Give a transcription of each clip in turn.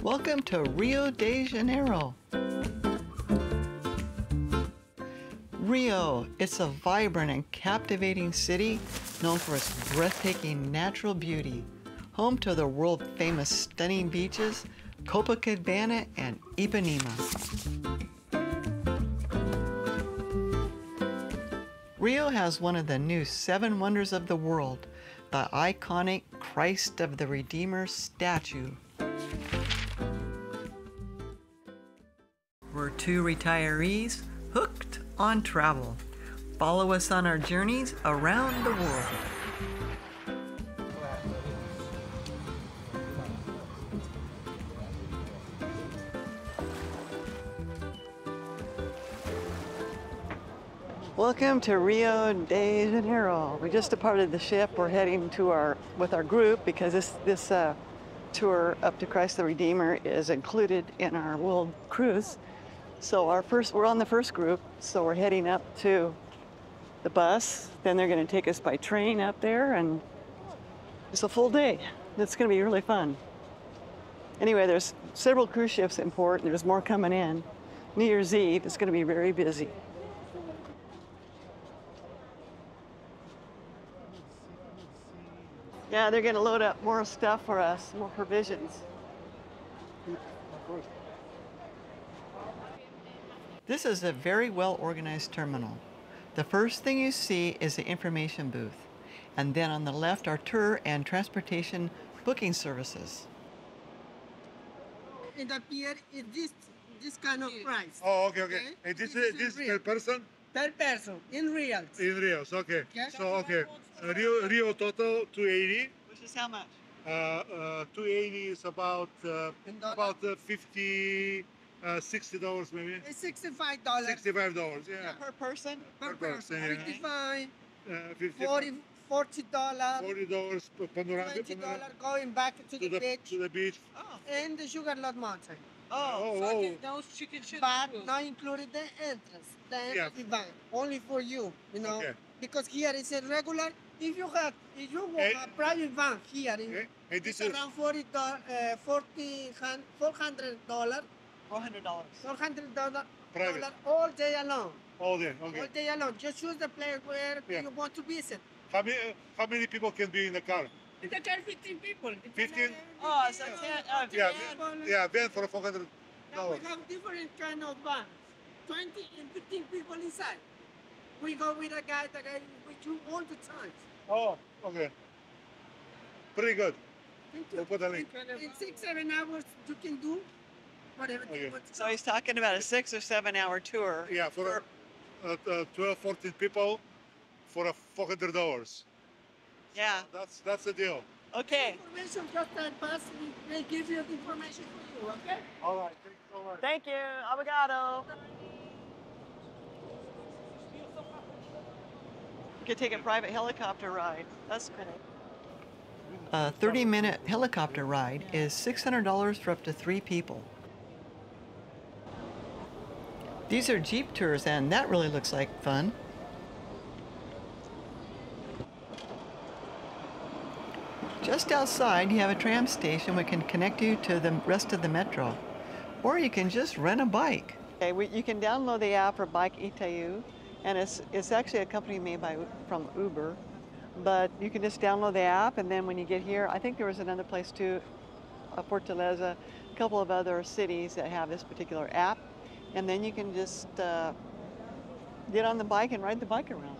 Welcome to Rio de Janeiro. Rio, it's a vibrant and captivating city known for its breathtaking natural beauty, home to the world-famous stunning beaches, Copacabana and Ipanema. Rio has one of the new 7 wonders of the world, the iconic Christ of the Redeemer statue. We're 2 retirees hooked on travel. Follow us on our journeys around the world. Welcome to Rio de Janeiro. We just departed the ship. We're heading to with our group because this tour up to Christ the Redeemer is included in our world cruise. So we're on the first group, so we're heading up to the bus. Then they're going to take us by train up there, and it's a full day. It's going to be really fun. Anyway, there's several cruise ships in port, and there's more coming in. New Year's Eve is going to be very busy. Yeah, they're going to load up more stuff for us, more provisions. This is a very well-organized terminal. The first thing you see is the information booth, and then on the left are tour and transportation booking services. In the pier is this kind of price. Oh, okay. And this is per person? Per person, in reals. In reals, okay. So, okay. Rio total 280. Which is how much? 280 is about 50, $60 maybe. It's $65. $65, yeah. Per person? Per person, yeah. 55, $40. $40 per panoramic. $20 going back to the beach. To the beach. Oh. And the Corcovado Mountain. Oh. Those chicken shit. But not included the entrance. The entry van. Only for you, you know. Okay. Because here is a regular. If you want a private van here, it's around $400. $400 private all day long. All day, okay. All day long. Just choose the place where you want to visit. How many people can be in the car? In the car, 15 people. 15? Oh, so 10. Yeah, van for $400. Now we have different kind of van. 20 and 15 people inside. We go with a guy with you all the time. Oh, okay. Pretty good. Thank you. We'll put a link. In 6-7 hours, you can do whatever you want. So he's talking about a 6 or 7 hour tour. Yeah, for 12, 14 people for $400. Yeah. That's the deal. Okay. Information just that bus, they give you the information for you, okay? All right, thank you so much. Thank you. Obrigado. You could take a private helicopter ride. That's cool. A 30-minute helicopter ride is $600 for up to 3 people. These are Jeep tours, and that really looks like fun. Just outside, you have a tram station which can connect you to the rest of the metro. Or you can just rent a bike. Okay, you can download the app for Bike Itaú, and it's actually a company made from Uber. But you can just download the app, and then when you get here, I think there was another place too, Fortaleza, a couple of other cities that have this particular app. And then you can just get on the bike and ride the bike around.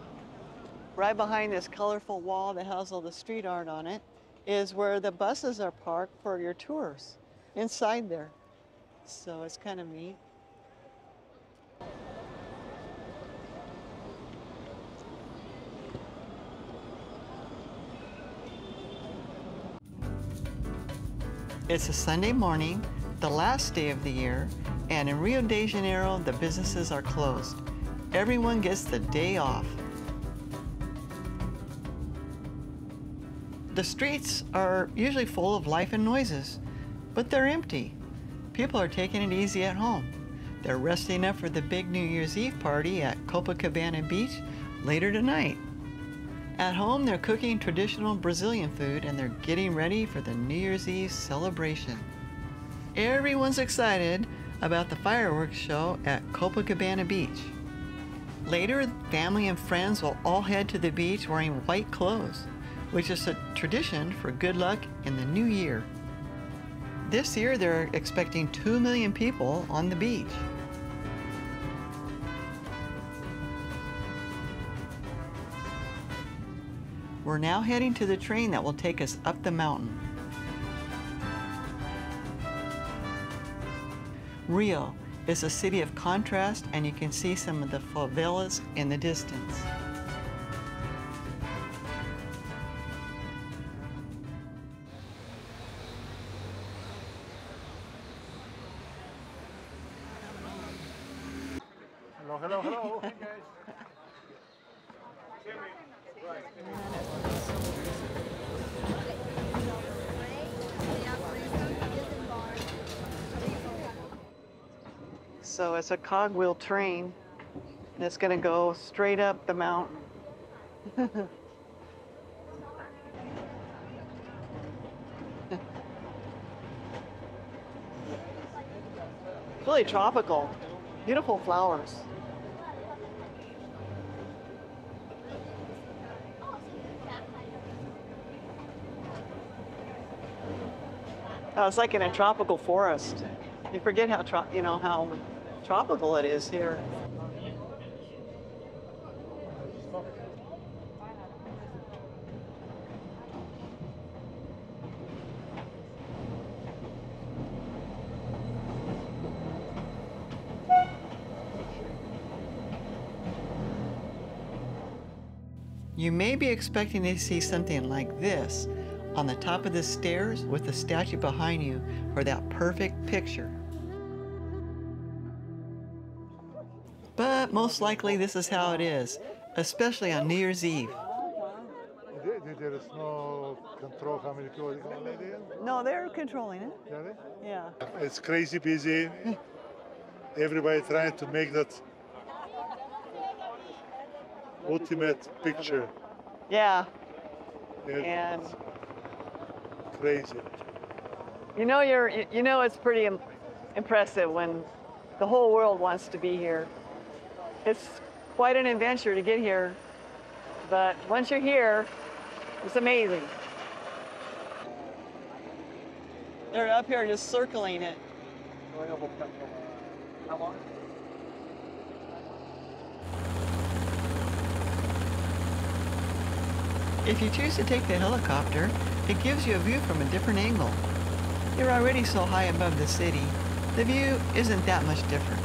Right behind this colorful wall that has all the street art on it is where the buses are parked for your tours, inside there. So it's kind of neat. It's a Sunday morning, the last day of the year, and in Rio de Janeiro, the businesses are closed. Everyone gets the day off. The streets are usually full of life and noises, but they're empty. People are taking it easy at home. They're resting up for the big New Year's Eve party at Copacabana Beach later tonight. At home, they're cooking traditional Brazilian food, and they're getting ready for the New Year's Eve celebration. Everyone's excited about the fireworks show at Copacabana Beach. Later, family and friends will all head to the beach wearing white clothes, which is a tradition for good luck in the new year. This year, they're expecting 2 million people on the beach. We're now heading to the train that will take us up the mountain. Rio is a city of contrast, and you can see some of the favelas in the distance. Hello, hello, hello. Hey guys. So it's a cogwheel train, and it's going to go straight up the mountain. Really tropical. Beautiful flowers. Oh, it's like in a tropical forest. You forget how how tropical it is here. You may be expecting to see something like this on the top of the stairs with the statue behind you for that perfect picture. But most likely this is how it is, especially on New Year's Eve. There is no control how many people are going to let in? No, they're controlling it. Really? Yeah. It's crazy busy. Everybody trying to make that ultimate picture. Yeah. It's And crazy. you know it's pretty impressive when the whole world wants to be here. It's quite an adventure to get here, but once you're here, it's amazing. They're up here just circling it. If you choose to take the helicopter, it gives you a view from a different angle. You're already so high above the city, the view isn't that much different.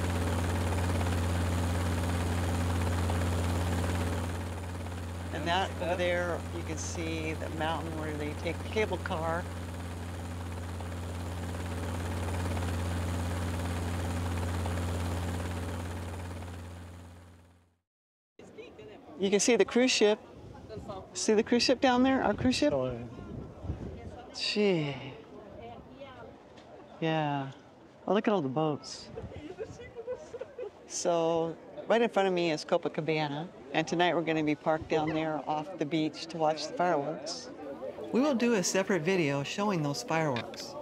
And that over there, you can see the mountain where they take the cable car. You can see the cruise ship. See the cruise ship down there? Our cruise ship? Gee. Yeah. Oh, look at all the boats. So, right in front of me is Copacabana, and tonight we're going to be parked down there off the beach to watch the fireworks. We will do a separate video showing those fireworks.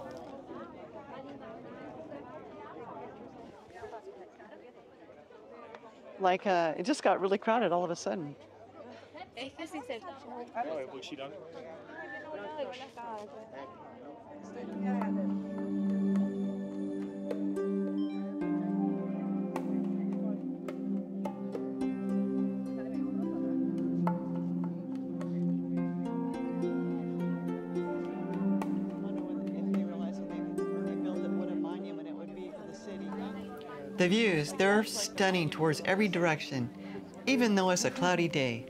Like, it just got really crowded all of a sudden. The views, they're stunning towards every direction, even though it's a cloudy day.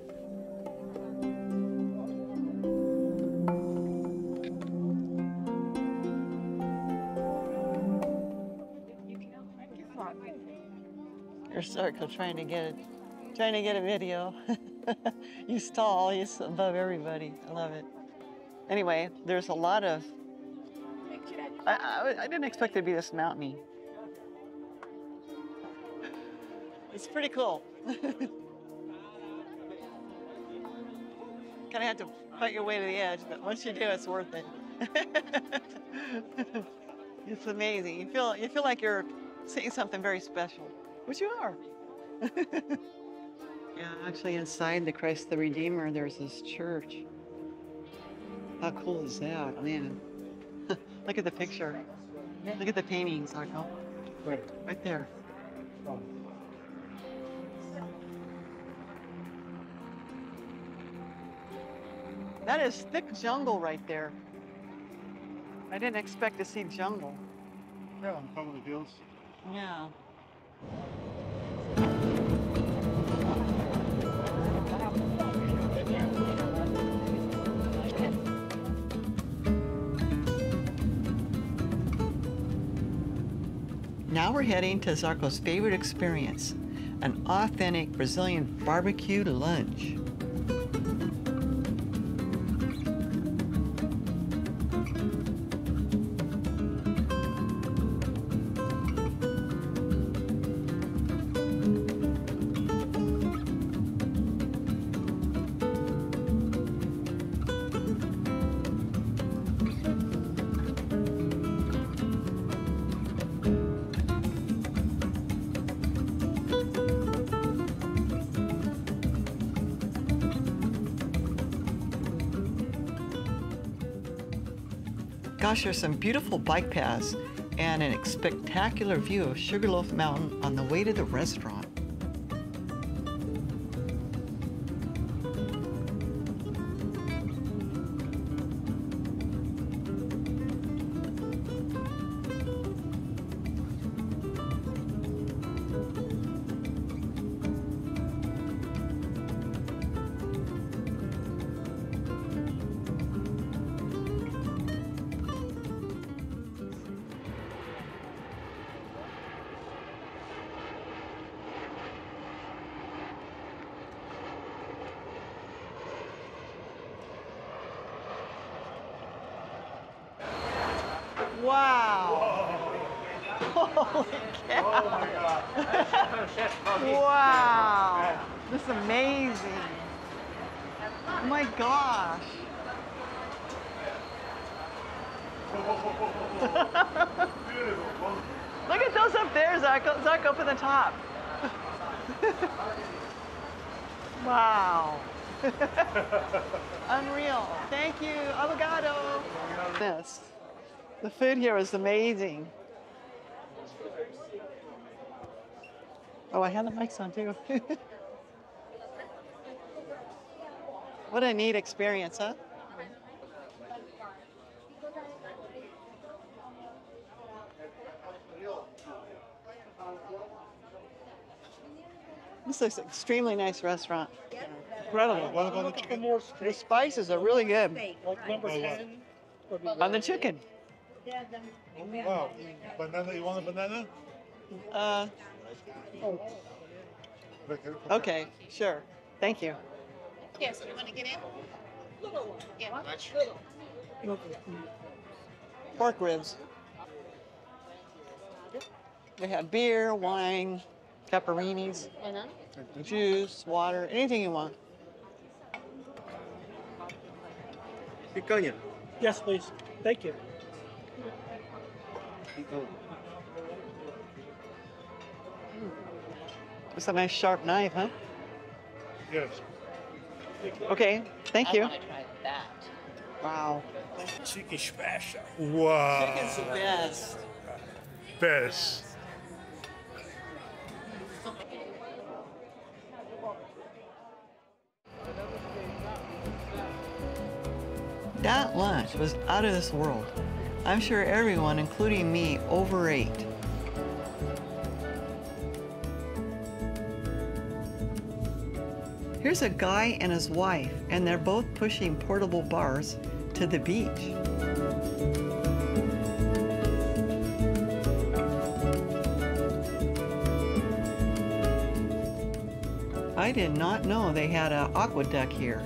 Your circle trying to get a video. He's tall, he's above everybody. I love it. Anyway, there's a lot of, I didn't expect it to be this mountainy. It's pretty cool. Kind of have to fight your way to the edge, but once you do, it's worth it. It's amazing. You feel like you're seeing something very special, which you are. Yeah, actually inside the Christ the Redeemer, there's this church. How cool is that, man? Look at the picture. Look at the paintings, Arco. Right there. That is thick jungle right there. I didn't expect to see jungle. Yeah, on top of the hills. Yeah. Now we're heading to Zarco's favorite experience, an authentic Brazilian barbecue lunch. Gosh, there's some beautiful bike paths and a spectacular view of Sugarloaf Mountain on the way to the restaurant. Wow. Holy cow. Oh my God. Wow. This is amazing. Oh my gosh. Look at those up there, Zarco. Zarco up at the top. Wow. Unreal. Thank you. Obrigado. This. The food here is amazing. Oh, I have the mics on too. What a neat experience, huh? This is an extremely nice restaurant. Incredible. The spices are really good. Like number 10? On the chicken. Wow. Banana, you want a banana? Okay, sure. Thank you. Yes, you want to get in? Yeah. Pork ribs. They have beer, wine, pepperonis, juice, water, anything you want. Picanha. Yes, please. Thank you. It's a nice sharp knife, huh? Yes. Okay, thank you. I want to try that. Wow. Chicken special. Wow. Chicken's the best. Best. That lunch was out of this world. I'm sure everyone, including me, overate. Here's a guy and his wife, and they're both pushing portable bars to the beach. I did not know they had an aqueduct here.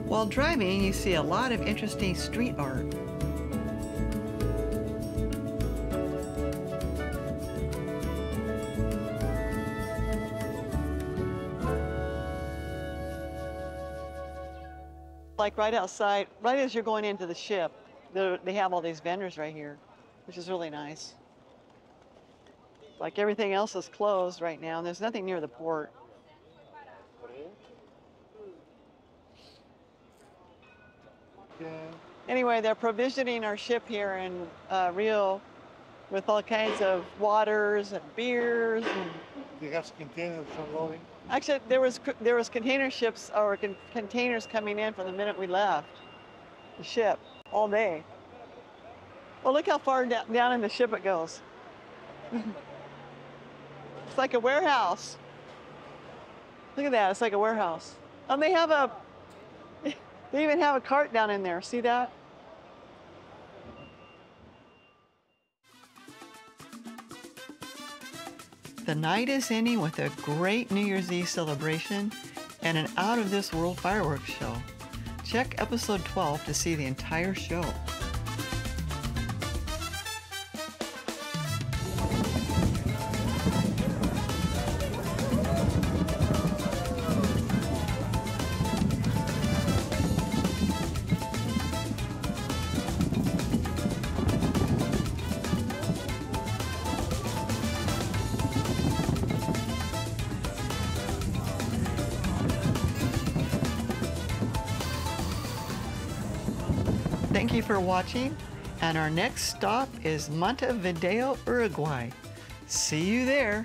While driving, you see a lot of interesting street art. Like right outside, right as you're going into the ship, they have all these vendors right here. which is really nice. Like everything else is closed right now, and there's nothing near the port. Anyway, they're provisioning our ship here in Rio with all kinds of waters and beers. And They have containers unloading. actually, there was container ships or containers coming in from the minute we left the ship all day. Well, look how far down in the ship it goes. It's like a warehouse. Look at that, it's like a warehouse. And they even have a cart down in there, see that? The night is ending with a great New Year's Eve celebration and an out-of-this-world fireworks show. Check episode 12 to see the entire show. Thank you for watching, and our next stop is Montevideo, Uruguay. See you there.